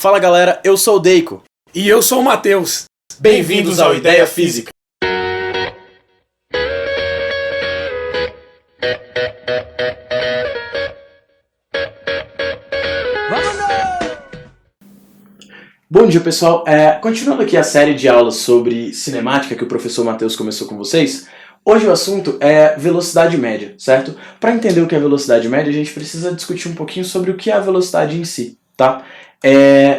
Fala galera, eu sou o Deiko. E eu sou o Matheus. Bem-vindos ao Ideia Física. Bom dia pessoal, continuando aqui a série de aulas sobre cinemática que o professor Matheus começou com vocês, hoje o assunto é velocidade média, certo? Para entender o que é velocidade média, a gente precisa discutir um pouquinho sobre o que é a velocidade em si, tá?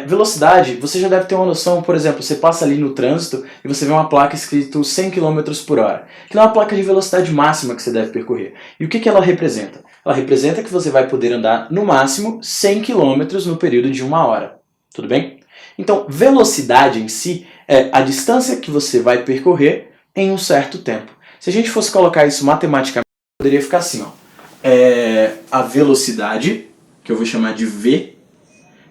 Velocidade, você já deve ter uma noção, por exemplo, você passa ali no trânsito e você vê uma placa escrito 100 km por hora, que é uma placa de velocidade máxima que você deve percorrer. E o que ela representa? Ela representa que você vai poder andar no máximo 100 km no período de 1 hora, tudo bem? Então, velocidade em si é a distância que você vai percorrer em um certo tempo. Se a gente fosse colocar isso matematicamente, poderia ficar assim, ó. A velocidade, que eu vou chamar de V,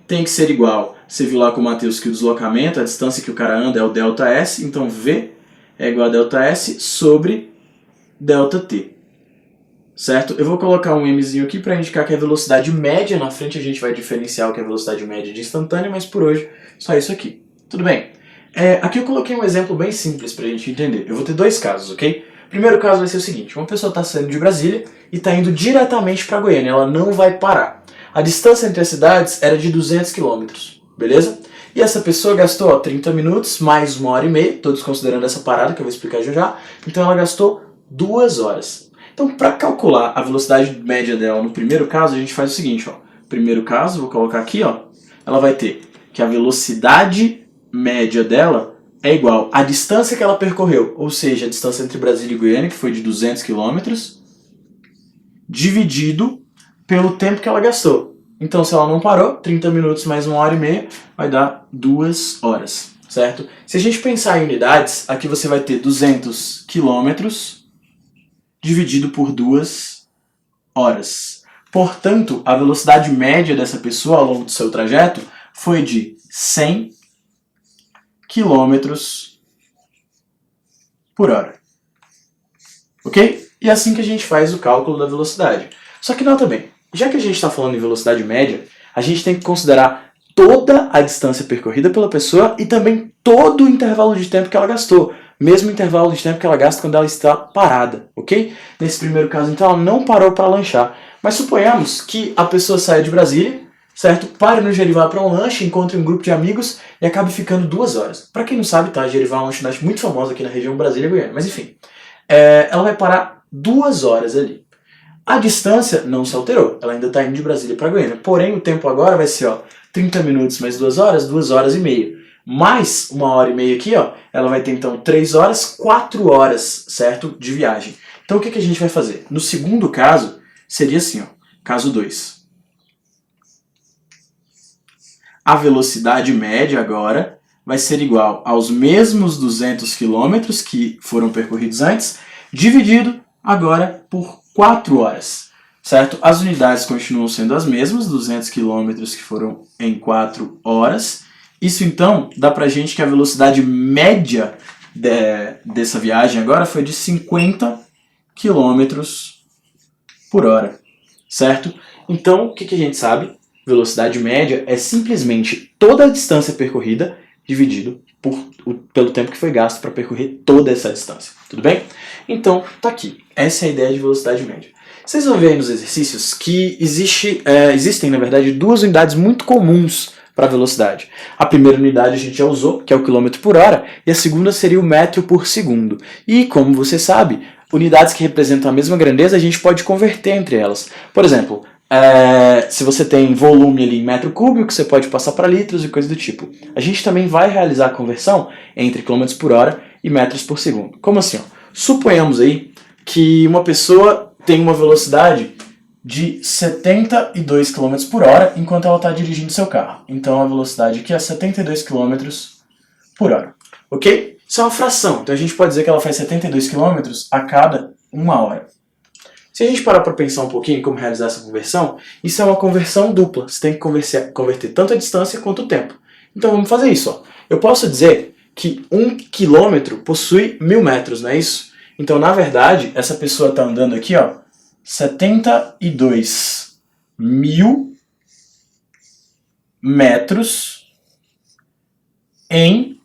tem que ser igual, você viu lá com o Matheus que o deslocamento, a distância que o cara anda é o ΔS, então V é igual a ΔS sobre ΔT. Certo? Eu vou colocar um Mzinho aqui para indicar que é a velocidade média. Na frente a gente vai diferenciar o que é a velocidade média de instantânea, mas por hoje só isso aqui. Tudo bem? Aqui eu coloquei um exemplo bem simples para a gente entender. Eu vou ter dois casos, ok? O primeiro caso vai ser o seguinte. Uma pessoa está saindo de Brasília e está indo diretamente para Goiânia. Ela não vai parar. A distância entre as cidades era de 200 km, beleza? E essa pessoa gastou 30 minutos mais 1 hora e meia, todos considerando essa parada que eu vou explicar já já. Então ela gastou 2 horas. Então, para calcular a velocidade média dela no primeiro caso, a gente faz o seguinte, ó. Primeiro caso, vou colocar aqui, ó. Ela vai ter que a velocidade média dela é igual à distância que ela percorreu, ou seja, a distância entre Brasília e Goiânia, que foi de 200 km, dividido pelo tempo que ela gastou. Então, se ela não parou, 30 minutos mais 1 hora e meia, vai dar 2 horas, certo? Se a gente pensar em unidades, aqui você vai ter 200 quilômetros dividido por 2 horas. Portanto, a velocidade média dessa pessoa ao longo do seu trajeto foi de 100 km por hora. Ok? E é assim que a gente faz o cálculo da velocidade. Só que nota bem, já que a gente está falando em velocidade média, a gente tem que considerar toda a distância percorrida pela pessoa e também todo o intervalo de tempo que ela gastou. Mesmo intervalo de tempo que ela gasta quando ela está parada, ok? Nesse primeiro caso, então, ela não parou para lanchar. Mas suponhamos que a pessoa saia de Brasília, certo? Pare no Gerivá para um lanche, encontre um grupo de amigos e acabe ficando 2 horas. Para quem não sabe, tá? Gerivá é uma lanchonete muito famosa aqui na região Brasília e Goiânia. Mas enfim, ela vai parar 2 horas ali. A distância não se alterou, ela ainda está indo de Brasília para Goiânia. Porém, o tempo agora vai ser 30 minutos mais 2 horas, 2 horas e meia. Mais 1 hora e meia aqui, ela vai ter então 3 horas, 4 horas, certo? De viagem. Então o que a gente vai fazer? No segundo caso, seria assim, caso 2. A velocidade média agora vai ser igual aos mesmos 200 km que foram percorridos antes, dividido agora por 4 horas, certo? As unidades continuam sendo as mesmas, 200 km que foram em 4 horas. Isso então dá pra gente que a velocidade média dessa viagem agora foi de 50 km por hora, certo? Então, o que a gente sabe? Velocidade média é simplesmente toda a distância percorrida dividido pelo tempo que foi gasto para percorrer toda essa distância, tudo bem? Então, tá aqui. Essa é a ideia de velocidade média. Vocês vão ver aí nos exercícios que existem, na verdade, 2 unidades muito comuns para velocidade. A primeira unidade a gente já usou, que é o quilômetro por hora, e a segunda seria o metro por segundo. E, como você sabe, unidades que representam a mesma grandeza, a gente pode converter entre elas. Por exemplo, se você tem volume ali em metro cúbico, você pode passar para litros e coisa do tipo. A gente também vai realizar a conversão entre quilômetros por hora e metros por segundo. Como assim? Suponhamos aí que uma pessoa tem uma velocidade de 72 km por hora enquanto ela está dirigindo seu carro. Então a velocidade aqui é 72 km por hora. Ok? Isso é uma fração. Então a gente pode dizer que ela faz 72 km a cada 1 hora. Se a gente parar para pensar um pouquinho em como realizar essa conversão, isso é uma conversão dupla. Você tem que converter tanto a distância quanto o tempo. Então vamos fazer isso. Eu posso dizer que 1 quilômetro possui 1000 metros, não é isso? Então, na verdade, essa pessoa está andando aqui, 72 mil metros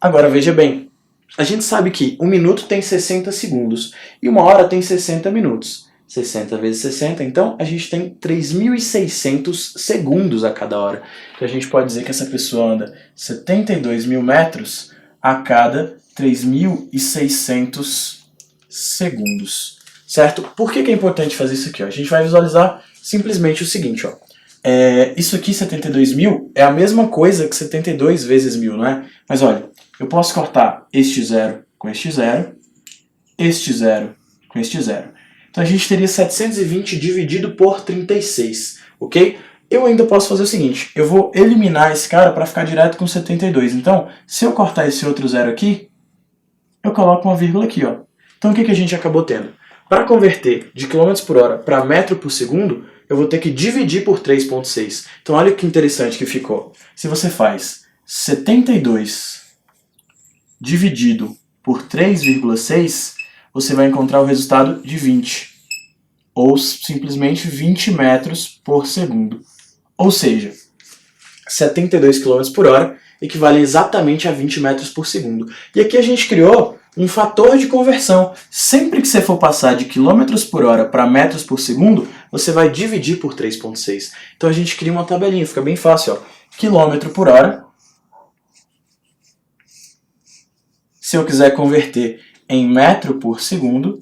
Agora veja bem, a gente sabe que 1 minuto tem 60 segundos e 1 hora tem 60 minutos. 60 vezes 60, então a gente tem 3.600 segundos a cada hora. Então a gente pode dizer que essa pessoa anda 72 mil metros a cada 3.600 segundos, certo? Por que é importante fazer isso aqui? Ó? A gente vai visualizar simplesmente o seguinte, ó. Isso aqui, 72 mil, é a mesma coisa que 72 vezes 1000, não é? Mas olha, eu posso cortar este zero com este zero, este zero com este zero. Então a gente teria 720 dividido por 36, ok? Eu ainda posso fazer o seguinte, eu vou eliminar esse cara para ficar direto com 72. Então, se eu cortar esse outro zero aqui, eu coloco uma vírgula aqui, ó. Então o que a gente acabou tendo? Para converter de km por hora para metro por segundo, eu vou ter que dividir por 3,6. Então olha que interessante que ficou. Se você faz 72 dividido por 3,6, você vai encontrar o resultado de 20. Ou simplesmente 20 metros por segundo. Ou seja, 72 km por hora equivale exatamente a 20 metros por segundo. E aqui a gente criou um fator de conversão. Sempre que você for passar de quilômetros por hora para metros por segundo, você vai dividir por 3,6. Então a gente cria uma tabelinha, fica bem fácil. Ó. Quilômetro por hora. Se eu quiser converter em metro por segundo,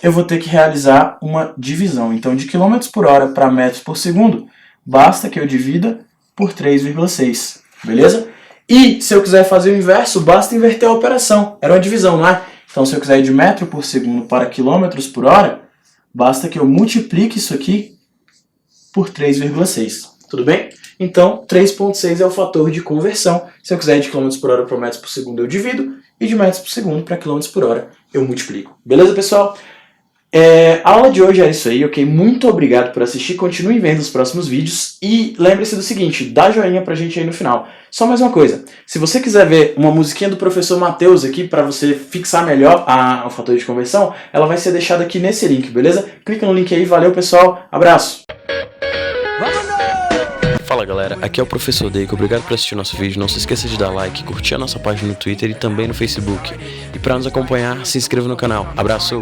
eu vou ter que realizar uma divisão. Então, de quilômetros por hora para metros por segundo, basta que eu divida por 3,6. Beleza? E se eu quiser fazer o inverso, basta inverter a operação. Era uma divisão, não é? Então, se eu quiser ir de metro por segundo para quilômetros por hora, basta que eu multiplique isso aqui por 3,6. Tudo bem? Então, 3,6 é o fator de conversão. Se eu quiser ir de km por hora para metros por segundo, eu divido. E de metros por segundo para km por hora, eu multiplico. Beleza, pessoal? A aula de hoje é isso aí, ok? Muito obrigado por assistir. Continue vendo os próximos vídeos. E lembre-se do seguinte, dá joinha pra gente aí no final. Só mais uma coisa. Se você quiser ver uma musiquinha do professor Matheus aqui para você fixar melhor o fator de conversão, ela vai ser deixada aqui nesse link, beleza? Clica no link aí. Valeu, pessoal. Abraço! Fala galera, aqui é o Professor Deico, obrigado por assistir nosso vídeo, não se esqueça de dar like, curtir a nossa página no Twitter e também no Facebook. E para nos acompanhar, se inscreva no canal. Abraço!